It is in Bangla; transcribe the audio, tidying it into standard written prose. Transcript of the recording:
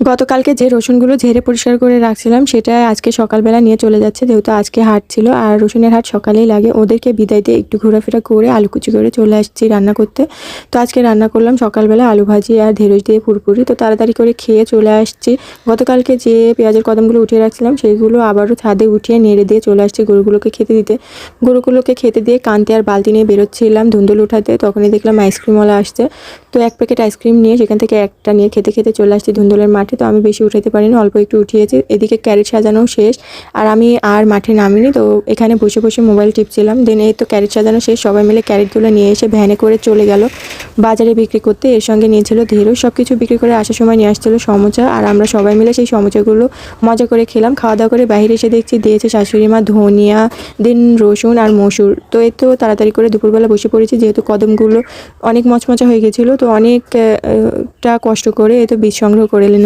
গতকালকে যে রসুনগুলো ঝেড়ে পরিষ্কার করে রাখছিলাম সেটা আজকে সকালবেলা নিয়ে চলে যাচ্ছে, যেহেতু আজকে হাট ছিল আর রসুনের হাট সকালেই লাগে। ওদেরকে বিদায় দিয়ে একটু ঘোরাফেরা করে আলু কুচি করে চলে আসছি রান্না করতে। তো আজকে রান্না করলাম সকালবেলা আলু ভাজি আর ঢেঁড়স দিয়ে পুরপুরি। তো তাড়াতাড়ি করে খেয়ে চলে আসছি। গতকালকে যে পেঁয়াজের কদমগুলো উঠিয়ে রাখছিলাম সেইগুলো আবারও ছাদে উঠিয়ে নেড়ে দিয়ে চলে আসছি গরুগুলোকে খেতে দিতে। গরুগুলোকে খেতে দিয়ে কান্তি আর বালতি নিয়ে বেরোচ্ছিলাম ধুন্দুল উঠাতে, তখনই দেখলাম আইসক্রিমওয়ালা আসছে। তো এক প্যাকেট আইসক্রিম নিয়ে সেখান থেকে একটা নিয়ে খেতে খেতে চলে আসছি ধুন্দুলের মাঠে। তো আমি বেশি উঠাতে পারিনি, অল্প একটু উঠিয়েছি। এদিকে ক্যারেট সাজানো শেষ আর আমি আর মাঠে নামিনি। তো এখানে বসে বসে মোবাইল টিপছিলাম। দেন এই তো ক্যারেট সাজানো শেষ, সবাই মিলে ক্যারেটগুলো নিয়ে এসে ভ্যানে করে চলে গেল বাজারে বিক্রি করতে। এর সঙ্গে নিয়েছিল ঢেঁড়স। সব কিছু বিক্রি করে আসার সময় নিয়ে আসছিল সমোচা, আর আমরা সবাই মিলে সেই সমোচাগুলো মজা করে খেলাম। খাওয়া দাওয়া করে বাইরে এসে দেখছি দিয়েছে শাশুড়ি মা ধনিয়া, দেন রসুন আর মসুর। তো এই তো তাড়াতাড়ি করে দুপুরবেলা বসে পড়েছি, যেহেতু কদমগুলো অনেক মচমচা হয়ে গেছিলো। তো অনেকটা কষ্ট করে এই তো বীজ সংগ্রহ করে নিলাম।